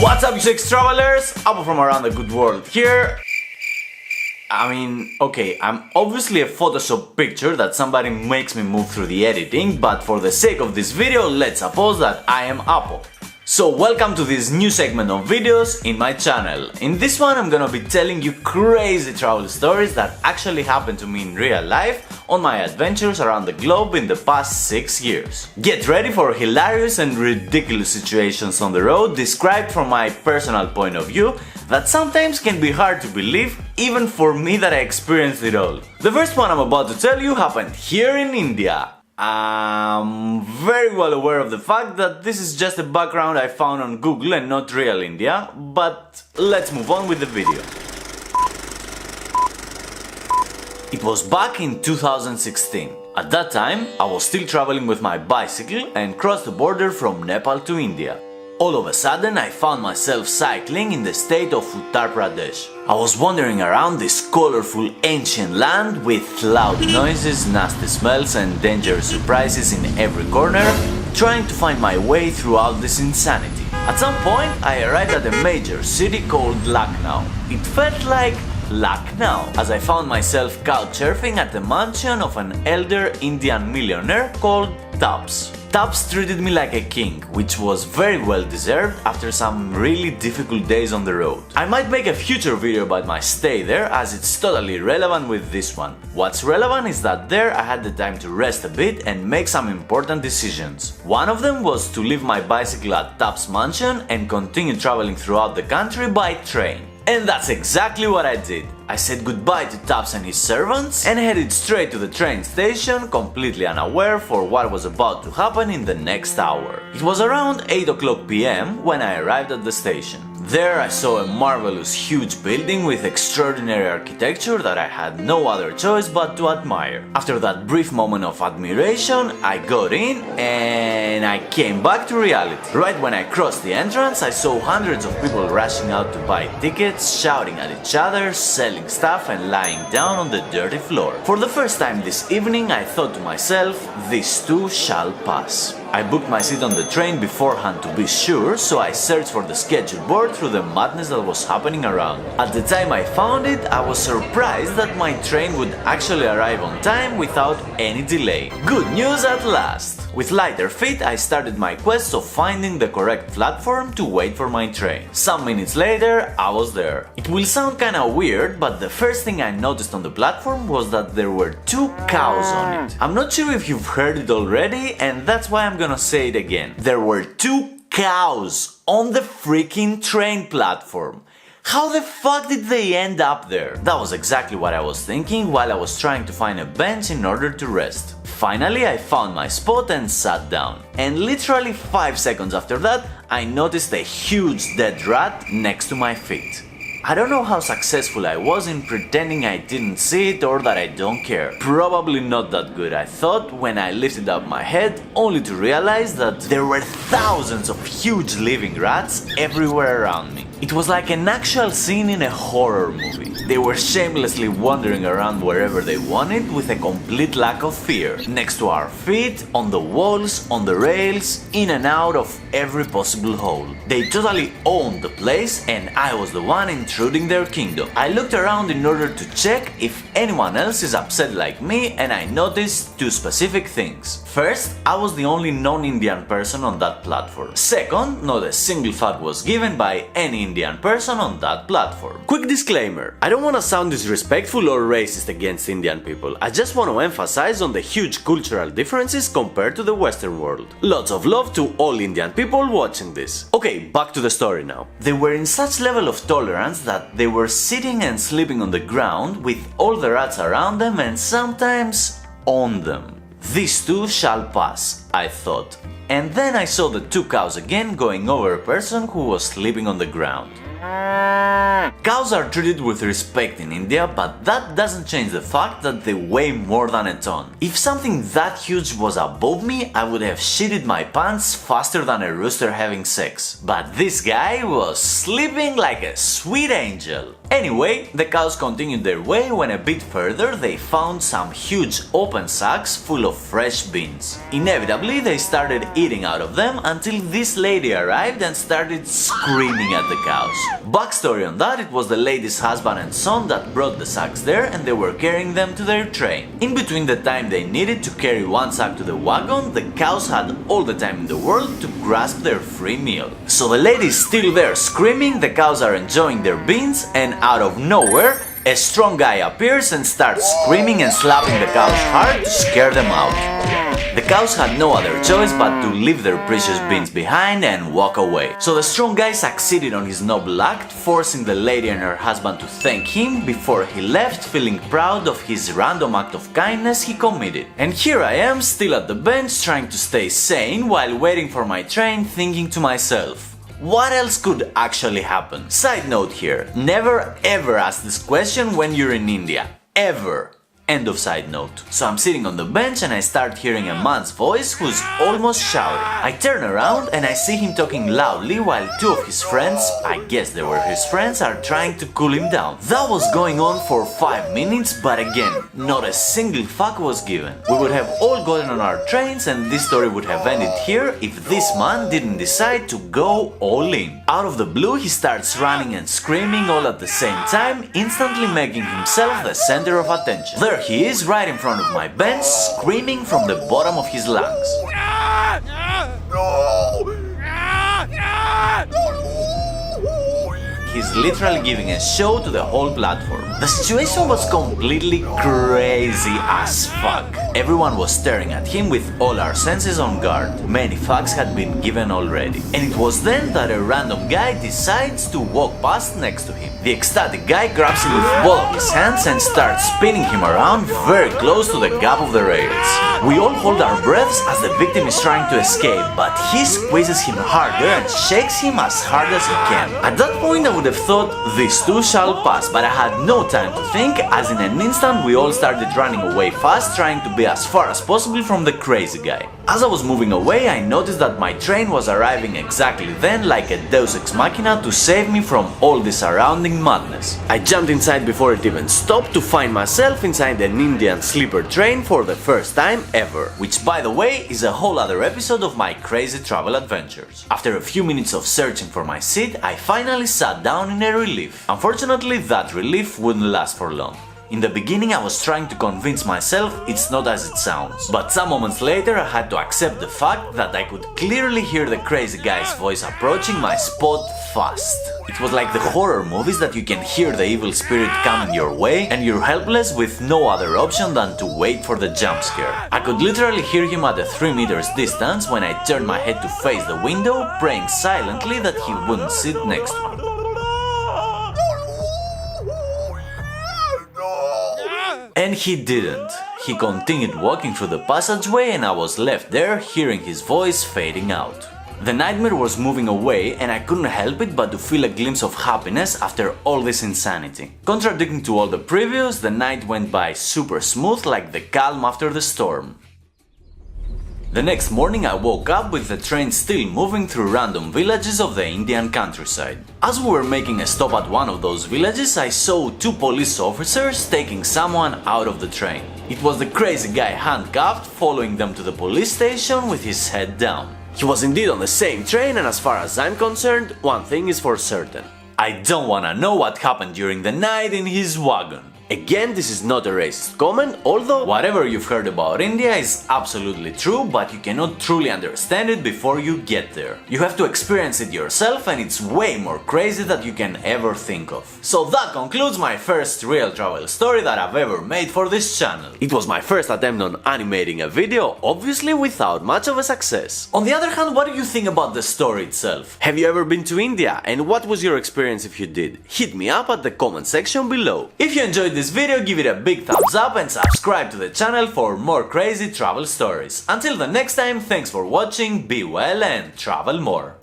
What's up, you six travelers? Abu from around the good world here. Okay, I'm obviously a Photoshop picture that somebody makes me move through the editing, but for the sake of this video, let's suppose that I am Apple. So welcome to this new segment of videos in my channel. In this one I'm gonna be telling you crazy travel stories that actually happened to me in real life on my adventures around the globe in the past 6 years. Get ready for hilarious and ridiculous situations on the road described from my personal point of view that sometimes can be hard to believe even for me that I experienced it all. The first one I'm about to tell you happened here in India. I'm very well aware of the fact that this is just a background I found on Google and not real India, but let's move on with the video. It was back in 2016. At that time, I was still traveling with my bicycle and crossed the border from Nepal to India. All of a sudden, I found myself cycling in the state of Uttar Pradesh. I was wandering around this colorful ancient land with loud noises, nasty smells and dangerous surprises in every corner, trying to find my way throughout this insanity. At some point, I arrived at a major city called Lucknow. It felt like Lucknow, as I found myself couch surfing at the mansion of an elder Indian millionaire called Tufts. Tufts treated me like a king, which was very well deserved after some really difficult days on the road. I might make a future video about my stay there, as it's totally relevant with this one. What's relevant is that there I had the time to rest a bit and make some important decisions. One of them was to leave my bicycle at Tufts mansion and continue traveling throughout the country by train. And that's exactly what I did. I said goodbye to Tufts and his servants and headed straight to the train station, completely unaware for what was about to happen in the next hour. It was around 8 o'clock PM when I arrived at the station. There I saw a marvelous huge building with extraordinary architecture that I had no other choice but to admire. After that brief moment of admiration, I got in and I came back to reality. Right when I crossed the entrance, I saw hundreds of people rushing out to buy tickets, shouting at each other, selling stuff and lying down on the dirty floor. For the first time this evening, I thought to myself, this too shall pass. I booked my seat on the train beforehand to be sure, so I searched for the schedule board through the madness that was happening around. At the time I found it, I was surprised that my train would actually arrive on time without any delay. Good news at last! With lighter feet, I started my quest of finding the correct platform to wait for my train. Some minutes later, I was there. It will sound kinda weird, but the first thing I noticed on the platform was that there were 2 cows on it. I'm not sure if you've heard it already, and that's why I'm gonna say it again. There were 2 cows on the freaking train platform. How the fuck did they end up there? That was exactly what I was thinking while I was trying to find a bench in order to rest. Finally, I found my spot and sat down. And literally 5 seconds after that, I noticed a huge dead rat next to my feet. I don't know how successful I was in pretending I didn't see it or that I don't care. Probably not that good, I thought, when I lifted up my head, only to realize that there were thousands of huge living rats everywhere around me. It was like an actual scene in a horror movie. They were shamelessly wandering around wherever they wanted with a complete lack of fear. Next to our feet, on the walls, on the rails, in and out of every possible hole. They totally owned the place and I was the one intruding their kingdom. I looked around in order to check if anyone else is upset like me and I noticed 2 specific things. First, I was the only non-Indian person on that platform. Second, not a single fuck was given by any Indian person on that platform. Quick disclaimer, I don't want to sound disrespectful or racist against Indian people. I just want to emphasize on the huge cultural differences compared to the Western world. Lots of love to all Indian people watching this. Okay, back to the story now. They were in such level of tolerance that they were sitting and sleeping on the ground with all the rats around them and sometimes on them. This too shall pass, I thought. And then I saw the 2 cows again going over a person who was sleeping on the ground. Cows are treated with respect in India, but that doesn't change the fact that they weigh more than a ton. If something that huge was above me, I would have shitted my pants faster than a rooster having sex. But this guy was sleeping like a sweet angel. Anyway, the cows continued their way when a bit further they found some huge open sacks full of fresh beans. Inevitably, they started eating out of them until this lady arrived and started screaming at the cows. Backstory on that, it was the lady's husband and son that brought the sacks there and they were carrying them to their train. In between the time they needed to carry one sack to the wagon, the cows had all the time in the world to grasp their free meal. So the lady's still there screaming, the cows are enjoying their beans, and out of nowhere, a strong guy appears and starts screaming and slapping the cows hard to scare them out. The cows had no other choice but to leave their precious beans behind and walk away. So the strong guy succeeded on his noble act, forcing the lady and her husband to thank him before he left, feeling proud of his random act of kindness he committed. And here I am, still at the bench, trying to stay sane while waiting for my train, thinking to myself, what else could actually happen? Side note here, never ever ask this question when you're in India. Ever. End of side note. So I'm sitting on the bench and I start hearing a man's voice who's almost shouting. I turn around and I see him talking loudly while two of his friends, I guess they were his friends, are trying to cool him down. That was going on for 5 minutes, but again, not a single fuck was given. We would have all gotten on our trains and this story would have ended here if this man didn't decide to go all in. Out of the blue, he starts running and screaming all at the same time, instantly making himself the center of attention. There he is, right in front of my bench, screaming from the bottom of his lungs. He's literally giving a show to the whole platform. The situation was completely crazy as fuck. Everyone was staring at him with all our senses on guard. Many fucks had been given already. And it was then that a random guy decides to walk past next to him. The ecstatic guy grabs him with both of his hands and starts spinning him around very close to the gap of the rails. We all hold our breaths as the victim is trying to escape, but he squeezes him harder and shakes him as hard as he can. At that point I would have thought, this too shall pass, but I had no time to think, as in an instant we all started running away fast, trying to be as far as possible from the crazy guy. As I was moving away, I noticed that my train was arriving exactly then, like a deus ex machina, to save me from all the surrounding madness. I jumped inside before it even stopped to find myself inside an Indian sleeper train for the first time ever, which by the way is a whole other episode of my crazy travel adventures. After a few minutes of searching for my seat, I finally sat down in a relief. Unfortunately, that relief wouldn't last for long. In the beginning I was trying to convince myself it's not as it sounds, but some moments later I had to accept the fact that I could clearly hear the crazy guy's voice approaching my spot fast. It was like the horror movies that you can hear the evil spirit coming your way and you're helpless with no other option than to wait for the jump scare. I could literally hear him at a 3 meters distance when I turned my head to face the window, praying silently that he wouldn't sit next to me. And he didn't. He continued walking through the passageway and I was left there hearing his voice fading out. The nightmare was moving away and I couldn't help it but to feel a glimpse of happiness after all this insanity. Contradicting to all the previous, the night went by super smooth, like the calm after the storm. The next morning I woke up with the train still moving through random villages of the Indian countryside. As we were making a stop at one of those villages, I saw 2 police officers taking someone out of the train. It was the crazy guy handcuffed, following them to the police station with his head down. He was indeed on the same train, and as far as I'm concerned, one thing is for certain. I don't wanna know what happened during the night in his wagon. Again, this is not a racist comment, although whatever you've heard about India is absolutely true, but you cannot truly understand it before you get there. You have to experience it yourself and it's way more crazy than you can ever think of. So that concludes my first real travel story that I've ever made for this channel. It was my first attempt on animating a video, obviously without much of a success. On the other hand, what do you think about the story itself? Have you ever been to India, and what was your experience if you did? Hit me up at the comment section below. If you enjoyed this video, give it a big thumbs up and subscribe to the channel for more crazy travel stories. Until the next time, thanks for watching, be well and travel more.